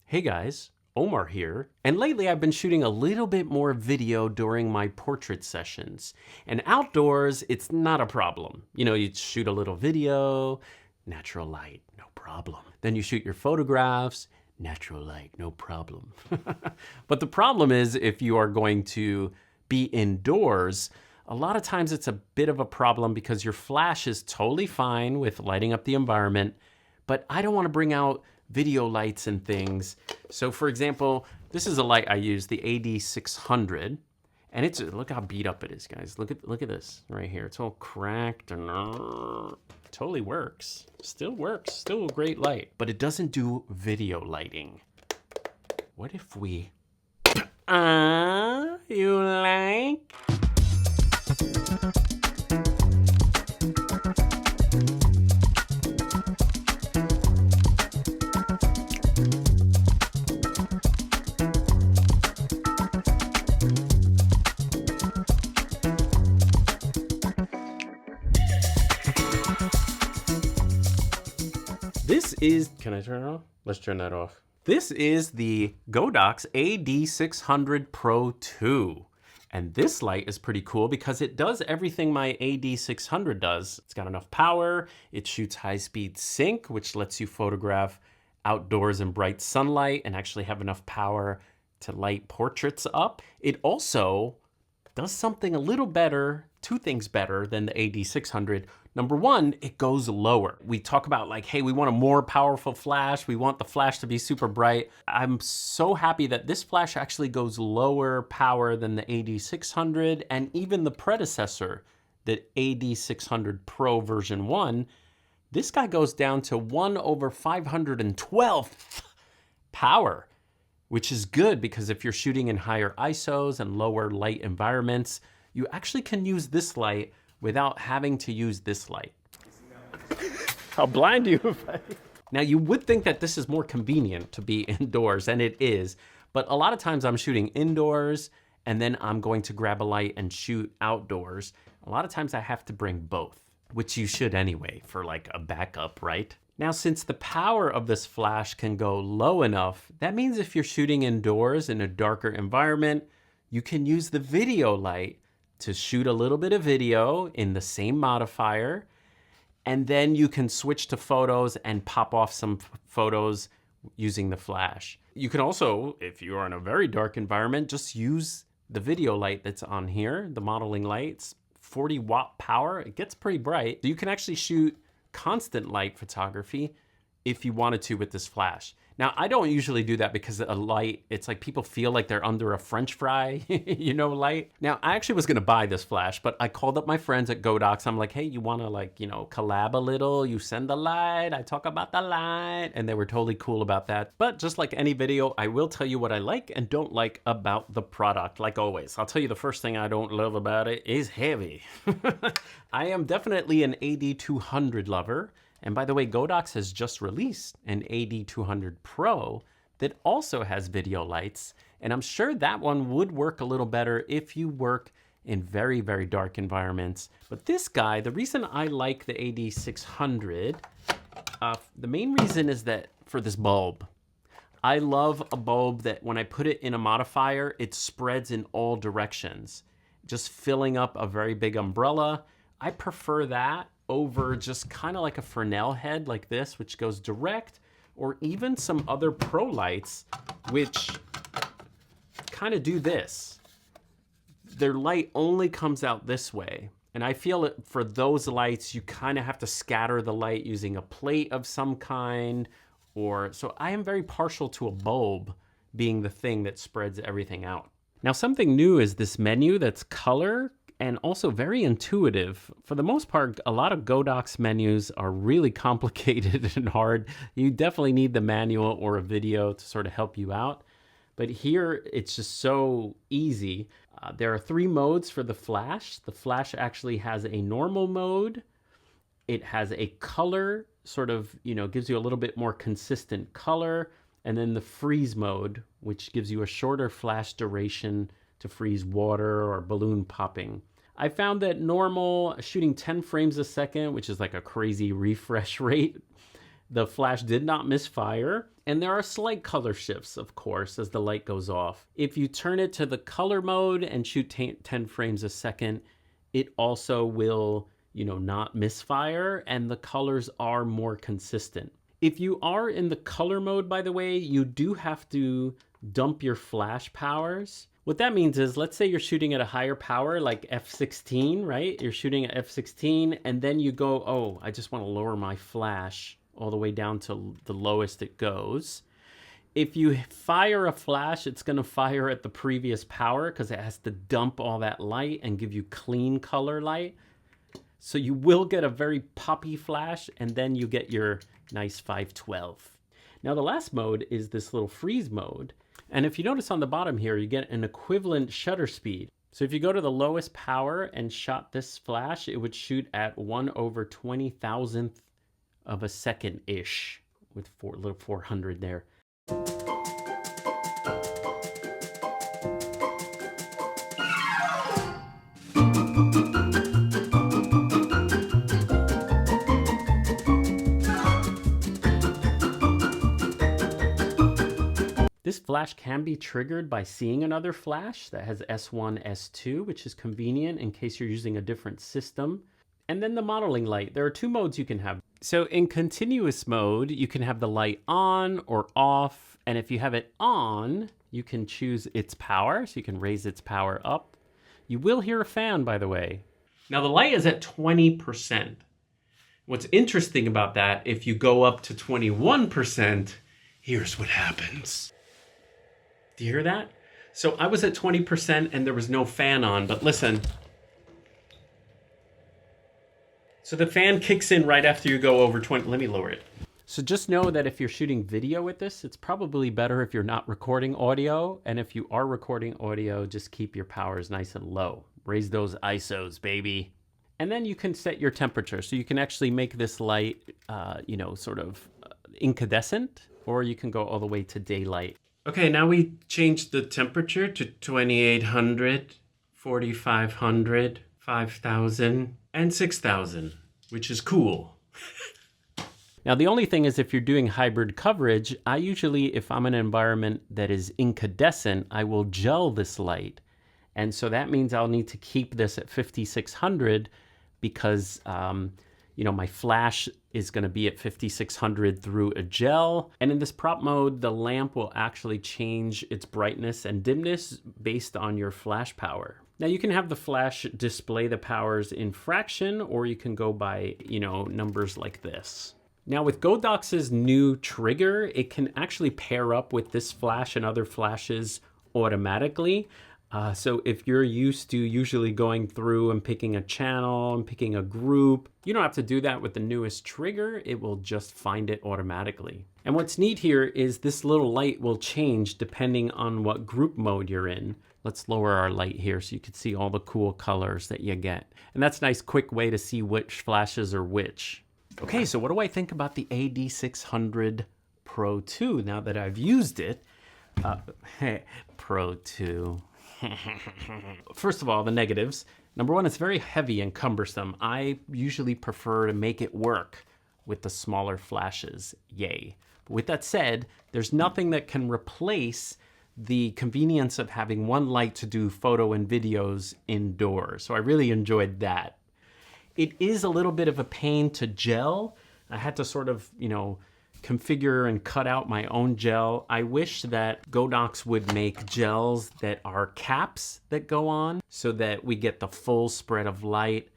Hey guys, Omar here, and lately I've been shooting a little bit more video during my portrait sessions. And outdoors, it's not a problem. You shoot a little video, natural light, no problem. Then you shoot your photographs, natural light, no problem. But the problem is if you are going to be indoors, a lot of times it's a bit of a problem because your flash is totally fine with lighting up the environment, but I don't want to bring out video lights and things. So for example, this is a light I use, the AD600, and look how beat up it is, guys. Look at this right here. It's all cracked and totally works. Still works, still a great light, but it doesn't do video lighting. What if we, you like? This is, can I turn it off? Let's turn that off. This is the Godox AD600 Pro II. And this light is pretty cool because it does everything my AD600 does. It's got enough power, it shoots high-speed sync, which lets you photograph outdoors in bright sunlight and actually have enough power to light portraits up. It also does something a little better, two things better than the AD600. Number one, it goes lower. We talk about like, hey, we want a more powerful flash. We want the flash to be super bright. I'm so happy that this flash actually goes lower power than the AD600 and even the predecessor, the AD600 Pro version 1. This guy goes down to 1/512th power, which is good because if you're shooting in higher ISOs and lower light environments, you actually can use this light without having to use this light. I'll blind you if I... Now you would think that this is more convenient to be indoors, and it is, but a lot of times I'm shooting indoors and then I'm going to grab a light and shoot outdoors. A lot of times I have to bring both, which you should anyway for like a backup, right? Now, since the power of this flash can go low enough, that means if you're shooting indoors in a darker environment, you can use the video light to shoot a little bit of video in the same modifier, and then you can switch to photos and pop off some photos using the flash. You can also, if you are in a very dark environment, just use the video light that's on here, the modeling lights, 40-watt power. It gets pretty bright. You can actually shoot constant light photography if you wanted to with this flash. Now, I don't usually do that because a light, it's like people feel like they're under a French fry, light. Now, I actually was gonna buy this flash, but I called up my friends at Godox. I'm like, hey, you wanna collab a little? You send the light, I talk about the light, and they were totally cool about that. But just like any video, I will tell you what I like and don't like about the product, like always. I'll tell you the first thing I don't love about it is heavy. I am definitely an AD200 lover. And by the way, Godox has just released an AD200 Pro that also has video lights. And I'm sure that one would work a little better if you work in very, very dark environments. But this guy, the reason I like the AD600, the main reason is that for this bulb. I love a bulb that when I put it in a modifier, it spreads in all directions, just filling up a very big umbrella. I prefer that over just kind of like a Fresnel head like this, which goes direct, or even some other pro lights, which kind of do this. Their light only comes out this way. And I feel that for those lights, you kind of have to scatter the light using a plate of some kind, so I am very partial to a bulb being the thing that spreads everything out. Now, something new is this menu that's color and also very intuitive. For the most part, a lot of Godox menus are really complicated and hard. You definitely need the manual or a video to sort of help you out. But here, it's just so easy. There are 3 modes for the flash. The flash actually has a normal mode. It has a color, sort of, gives you a little bit more consistent color. And then the freeze mode, which gives you a shorter flash duration to freeze water or balloon popping. I found that normal, shooting 10 frames a second, which is like a crazy refresh rate, the flash did not misfire. And there are slight color shifts, of course, as the light goes off. If you turn it to the color mode and shoot 10 frames a second, it also will, not misfire, and the colors are more consistent. If you are in the color mode, by the way, you do have to dump your flash powers. What that means is, let's say you're shooting at a higher power, like f16, right? You're shooting at f16, and then you go, oh, I just want to lower my flash all the way down to the lowest it goes. If you fire a flash, it's going to fire at the previous power because it has to dump all that light and give you clean color light. So you will get a very poppy flash, and then you get your nice 512. Now the last mode is this little freeze mode. And if you notice on the bottom here, you get an equivalent shutter speed. So if you go to the lowest power and shot this flash, it would shoot at 1/20,000th of a second-ish, with little 400 there. This flash can be triggered by seeing another flash that has S1, S2, which is convenient in case you're using a different system. And then the modeling light. There are two modes you can have. So in continuous mode, you can have the light on or off. And if you have it on, you can choose its power. So you can raise its power up. You will hear a fan, by the way. Now the light is at 20%. What's interesting about that, if you go up to 21%, here's what happens. Do you hear that? So I was at 20% and there was no fan on, but listen. So the fan kicks in right after you go over 20. Let me lower it. So just know that if you're shooting video with this, it's probably better if you're not recording audio. And if you are recording audio, just keep your powers nice and low. Raise those ISOs, baby. And then you can set your temperature. So you can actually make this light, sort of incandescent, or you can go all the way to daylight. Okay, now we changed the temperature to 2800, 4500, 5000, and 6000, which is cool. Now, the only thing is if you're doing hybrid coverage, I usually, if I'm in an environment that is incandescent, I will gel this light. And so that means I'll need to keep this at 5600 because, my flash is going to be at 5600 through a gel. And in this prop mode, the lamp will actually change its brightness and dimness based on your flash power. Now you can have the flash display the powers in fraction, or you can go by, numbers like this. Now with Godox's new trigger, it can actually pair up with this flash and other flashes automatically. So if you're used to usually going through and picking a channel and picking a group, you don't have to do that with the newest trigger. It will just find it automatically. And what's neat here is this little light will change depending on what group mode you're in. Let's lower our light here so you can see all the cool colors that you get. And that's a nice quick way to see which flashes are which. Okay, so what do I think about the AD600 Pro II now that I've used it? Pro II. First of all, the negatives. Number one, it's very heavy and cumbersome. I usually prefer to make it work with the smaller flashes. Yay. But with that said, there's nothing that can replace the convenience of having one light to do photo and videos indoors. So I really enjoyed that. It is a little bit of a pain to gel. I had to sort of, configure and cut out my own gel. I wish that Godox would make gels that are caps that go on so that we get the full spread of light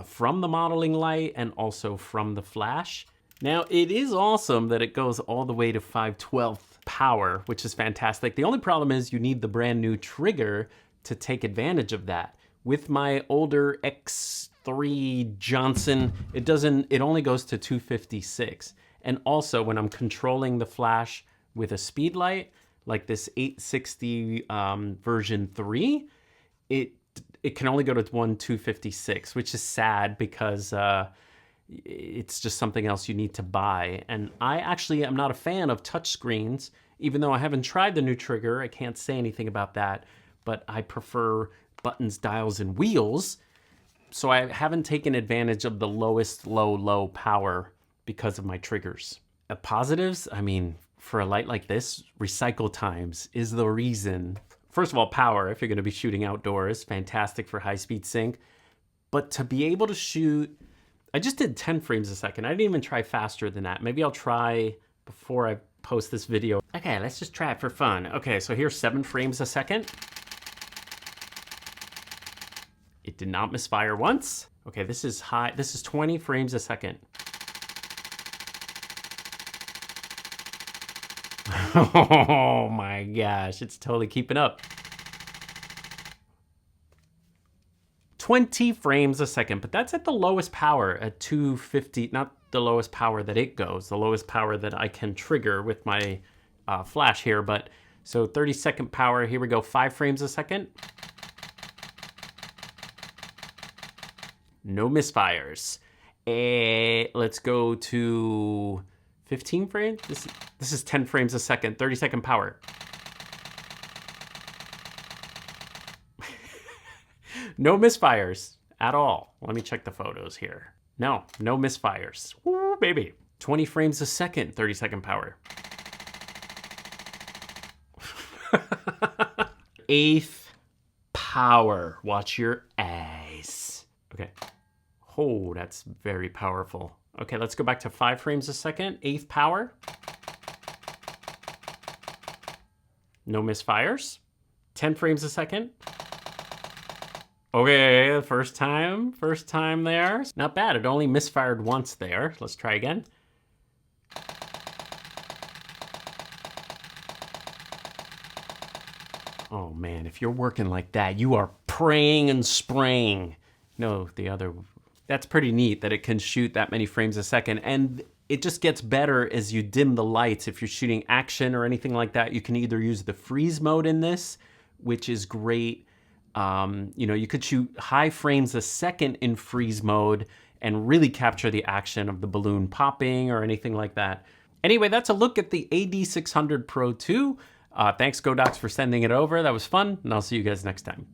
from the modeling light and also from the flash. Now, it is awesome that it goes all the way to 5/12 power, which is fantastic. The only problem is you need the brand new trigger to take advantage of that. With my older X3 Johnson, it only goes to 256. And also when I'm controlling the flash with a speed light, like this 860 version 3, it can only go to 256, which is sad because it's just something else you need to buy. And I actually am not a fan of touchscreens, even though I haven't tried the new trigger. I can't say anything about that, but I prefer buttons, dials, and wheels. So I haven't taken advantage of the lowest low power because of my triggers. Positives, for a light like this, recycle times is the reason. First of all, power, if you're gonna be shooting outdoors, fantastic for high-speed sync. But to be able to shoot, I just did 10 frames a second. I didn't even try faster than that. Maybe I'll try before I post this video. Okay, let's just try it for fun. Okay, so here's 7 frames a second. It did not misfire once. Okay, this is high. This is 20 frames a second. Oh my gosh, it's totally keeping up. 20 frames a second, but that's at the lowest power at 250, not the lowest power that it goes, the lowest power that I can trigger with my flash here, but so 30-second power, here we go, 5 frames a second. No misfires. Let's go to 15 frames. This is 10 frames a second, 30-second power. No misfires at all. Let me check the photos here. No misfires. Woo, baby. 20 frames a second, 30-second power. 8th power. Watch your eyes. Okay. Oh, that's very powerful. Okay, let's go back to 5 frames a second, 8th power. No misfires. 10 frames a second. Okay, first time there. Not bad, it only misfired once there. Let's try again. Oh man, if you're working like that, you are praying and spraying. No, the other, that's pretty neat that it can shoot that many frames a second. And it just gets better as you dim the lights. If you're shooting action or anything like that, you can either use the freeze mode in this, which is great. You know, you could shoot high frames a second in freeze mode and really capture the action of the balloon popping or anything like that. Anyway, that's a look at the AD600 Pro II. Thanks Godox for sending it over. That was fun, and I'll see you guys next time.